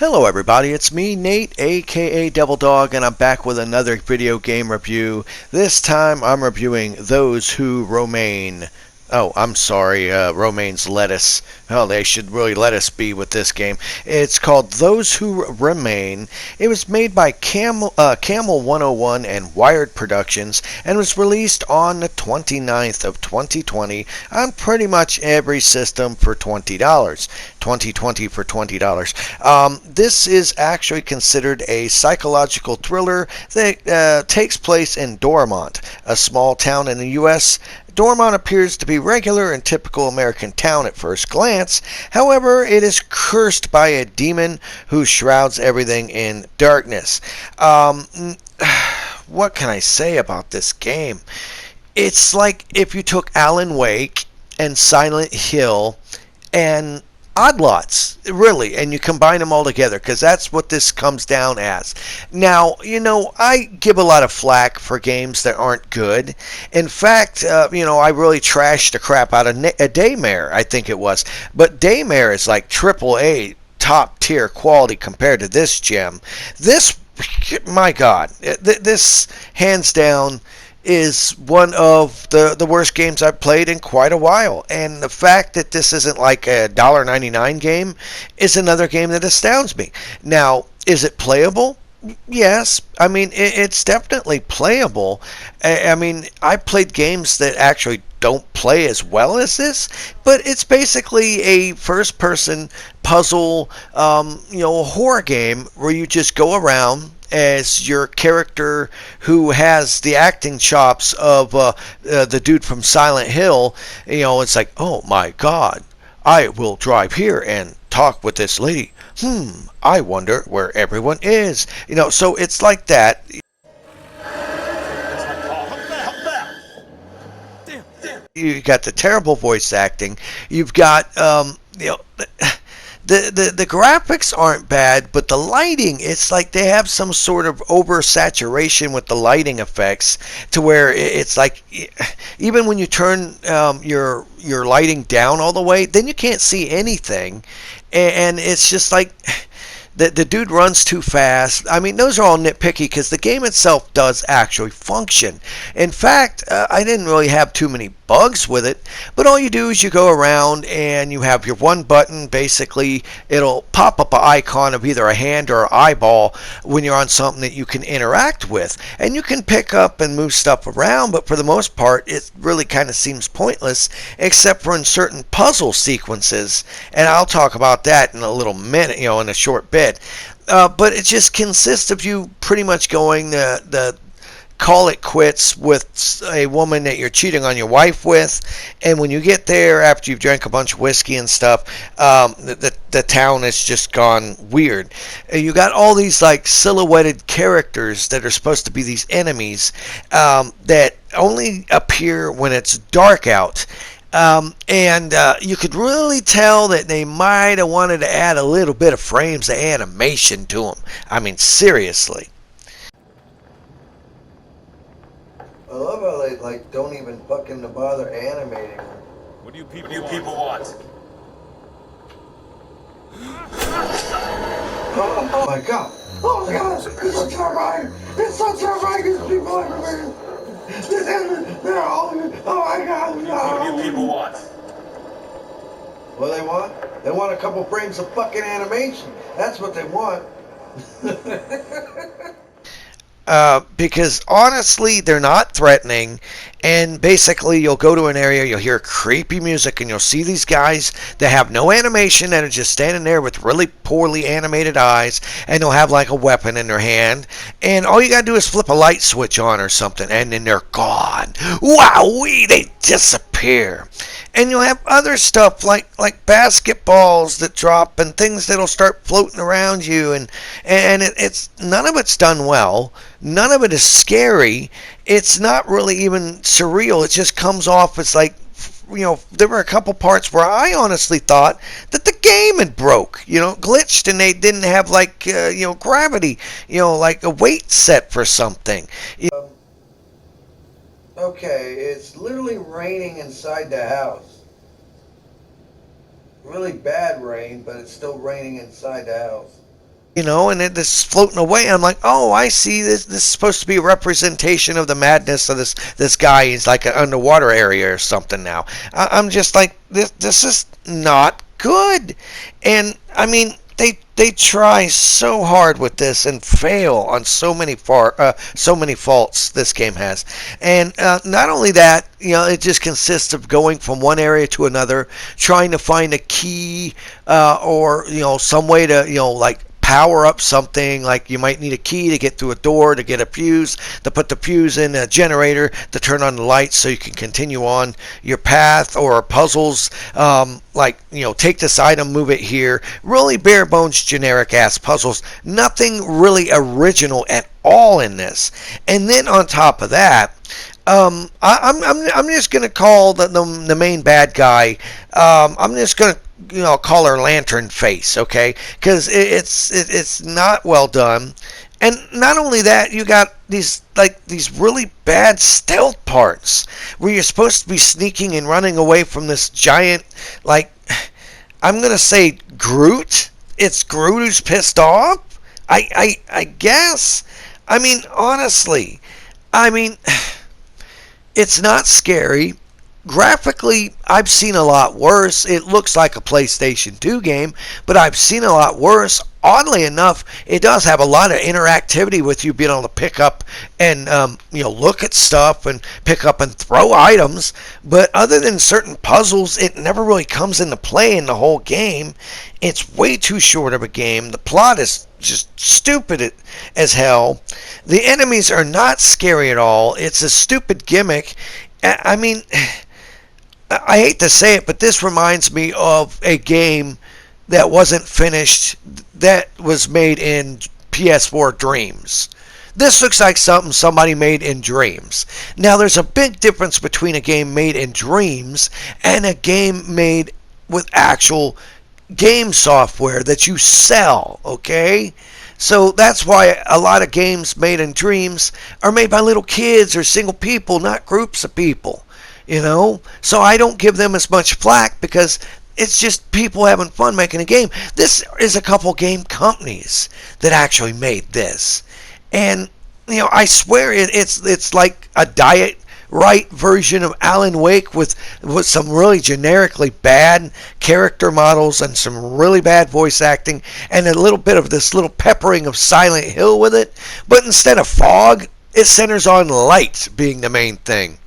Hello everybody, it's me, Nate, aka Devil Dog, and I'm back with another video game review. This time I'm reviewing Those Who Remain. Oh, I'm sorry, Romaine's Lettuce. Oh, they should really let us be with this game. It's called Those Who Remain. It was made by Camel 101 and Wired Productions and was released on the 29th of 2020 on pretty much every system for $20. 2020 for $20. This is actually considered a psychological thriller that takes place in Dormont, a small town in the U.S. Dormont appears to be regular and typical American town at first glance. However, it is cursed by a demon who shrouds everything in darkness. What can I say about this game? It's like if you took Alan Wake and Silent Hill and Odd Lots, really, and you combine them all together, because that's what this comes down as. Now, I give a lot of flack for games that aren't good. In fact, I really trashed the crap out of Daymare, I think it was. But Daymare is like AAA top tier quality compared to this gem. This, my God, this hands down is one of the worst games I've played in quite a while. And the fact that this isn't like a $1.99 game is another game that astounds me. Now, is it playable? Yes. I mean, it's definitely playable. I mean, I played games that actually don't play as well as this, but it's basically a first-person puzzle, horror game where you just go around as your character who has the acting chops of the dude from Silent Hill. It's like, oh my God, I will drive here and talk with this lady. I wonder where everyone is. So it's like that. You got the terrible voice acting. You've got, the graphics aren't bad, but the lighting, it's like they have some sort of oversaturation with the lighting effects to where it's like even when you turn your lighting down all the way, then you can't see anything, and it's just like the dude runs too fast. I mean, those are all nitpicky because the game itself does actually function. In fact, I didn't really have too many bugs with it, but all you do is you go around and you have your one button. Basically, it'll pop up an icon of either a hand or an eyeball when you're on something that you can interact with, and you can pick up and move stuff around, but for the most part, it really kind of seems pointless, except for in certain puzzle sequences, and I'll talk about that in a little minute, in a short bit. But it just consists of you pretty much going the call it quits with a woman that you're cheating on your wife with, and when you get there after you've drank a bunch of whiskey and stuff, the town has just gone weird. You got all these like silhouetted characters that are supposed to be these enemies that only appear when it's dark out. And you could really tell that they might have wanted to add a little bit of frames of animation to them. I mean, seriously. I love how they don't even fucking bother animating. What do you people want? Oh my God! Oh my God! It's so terrifying! It's so terrifying! These people everywhere! They're all... Oh my God! No. What do you people want? What do they want? They want a couple frames of fucking animation. That's what they want. Because honestly, they're not threatening, and basically you'll go to an area, you'll hear creepy music, and you'll see these guys that have no animation that are just standing there with really poorly animated eyes, and they'll have like a weapon in their hand, and all you gotta do is flip a light switch on or something, and then they're gone. Wowee, they disappear. And you'll have other stuff like basketballs that drop and things that'll start floating around you, and it's none of it's done well. None of it is scary. It's not really even surreal. It just comes off as like, there were a couple parts where I honestly thought that the game had broke, glitched, and they didn't have gravity, like a weight set for something. Okay, it's literally raining inside the house. Really bad rain, but it's still raining inside the house. and it's floating away. I'm like, oh, I see this. This is supposed to be a representation of the madness of this guy. He's like an underwater area or something now. I'm just like, this is not good. And I mean, they try so hard with this and fail on so many faults this game has. And not only that, it just consists of going from one area to another, trying to find a key or some way to like power up something. Like you might need a key to get through a door, to get a fuse, to put the fuse in a generator, to turn on the lights so you can continue on your path, or puzzles like take this item, move it here. Really bare bones generic ass puzzles. Nothing really original at all in this. And then on top of that, I'm just gonna call the main bad guy. I'm just gonna call her Lantern Face, okay? Because it's not well done. And not only that, you got these really bad stealth parts where you're supposed to be sneaking and running away from this giant, I'm gonna say Groot. It's Groot who's pissed off. I guess. I mean, honestly, it's not scary. Graphically, I've seen a lot worse. It looks like a PlayStation 2 game, but I've seen a lot worse. Oddly enough, it does have a lot of interactivity with you being able to pick up and look at stuff and pick up and throw items. But other than certain puzzles, it never really comes into play in the whole game. It's way too short of a game. The plot is just stupid as hell. The enemies are not scary at all. It's a stupid gimmick. I mean, I hate to say it, but this reminds me of a game that wasn't finished that was made in PS4 Dreams. This looks like something somebody made in Dreams. Now, there's a big difference between a game made in Dreams and a game made with actual game software that you sell, okay? So that's why a lot of games made in Dreams are made by little kids or single people, not groups of people, So I don't give them as much flack because it's just people having fun making a game. This is a couple game companies that actually made this. And, I swear it's like a Diet Right version of Alan Wake with some really generically bad character models and some really bad voice acting and a little bit of this little peppering of Silent Hill with it. But instead of fog, it centers on light being the main thing.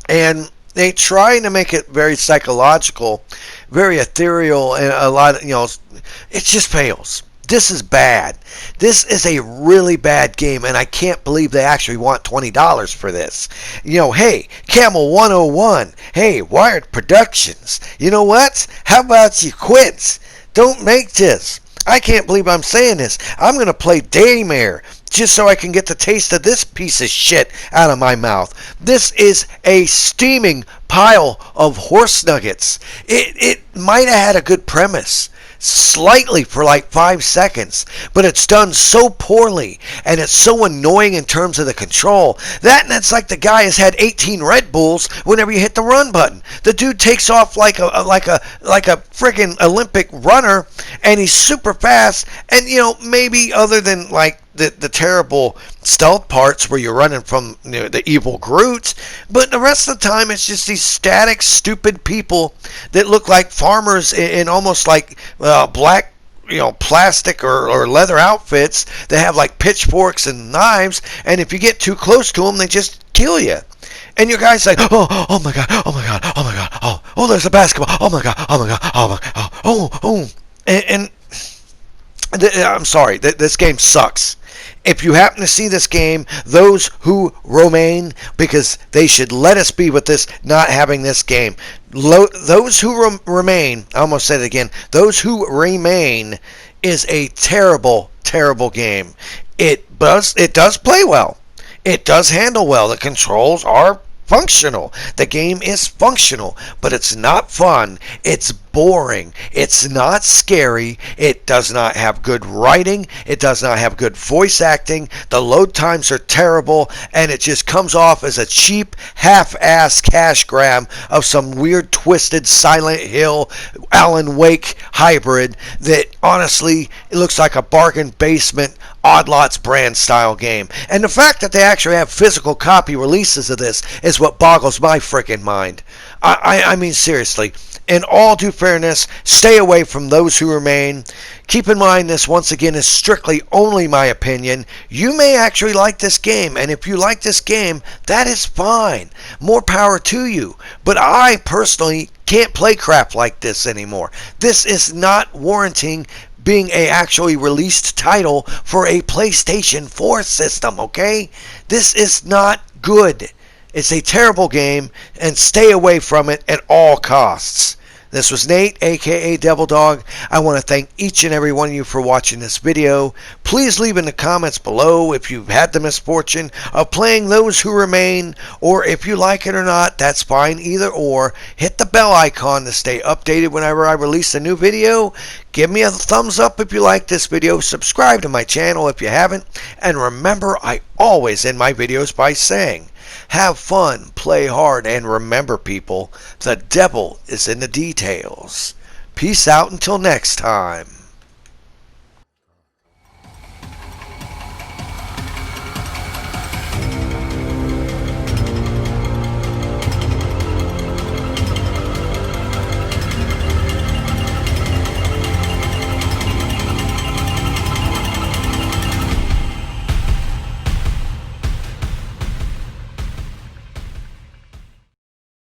And they try to make it very psychological, very ethereal, and a lot of, it just fails. This is bad. This is a really bad game, and I can't believe they actually want $20 for this. Hey, Camel 101. Hey, Wired Productions. You know what? How about you quit? Don't make this. I can't believe I'm saying this. I'm going to play Daymare just so I can get the taste of this piece of shit out of my mouth. This is a steaming pile of horse nuggets. It might have had a good premise. Slightly for like 5 seconds, but it's done so poorly and it's so annoying in terms of the control. That's like the guy has had 18 Red Bulls whenever you hit the run button. The dude takes off like a freaking Olympic runner, and he's super fast. And maybe other than like the terrible stealth parts where you're running from the evil Groot, but the rest of the time it's just these static, stupid people that look like farmers in almost like black plastic or leather outfits that have like pitchforks and knives, and if you get too close to them, they just kill you. And your guy's like, oh my god, oh my god, oh my god, oh there's a basketball, oh my god, oh my god, oh my god, oh, and I'm sorry, this game sucks. If you happen to see this game, those who remain, because they should let us be with this, not having this game. Those who remain, I almost said it again, those who remain is a terrible, terrible game. It does play well. It does handle well. The controls are functional. The game is functional, but it's not fun. It's boring. It's not scary. It does not have good writing. It does not have good voice acting. The load times are terrible, and it just comes off as a cheap, half-ass cash grab of some weird, twisted Silent Hill, Alan Wake hybrid that honestly it looks like a bargain basement Odd Lots brand style game. And the fact that they actually have physical copy releases of this is what boggles my freaking mind. I mean, seriously. In all due fairness, stay away from Those Who Remain. Keep in mind this, once again, is strictly only my opinion. You may actually like this game, and if you like this game, that is fine. More power to you. But I personally can't play crap like this anymore. This is not warranting being a actually released title for a PlayStation 4 system, okay? This is not good. It's a terrible game, and stay away from it at all costs. This was Nate, aka Devil Dog. I want to thank each and every one of you for watching this video. Please leave in the comments below if you've had the misfortune of playing Those Who Remain, or if you like it or not, that's fine, either or. Hit the bell icon to stay updated whenever I release a new video. Give me a thumbs up if you like this video. Subscribe to my channel if you haven't. And remember, I always end my videos by saying, have fun, play hard, and remember, people, the devil is in the details. Peace out until next time.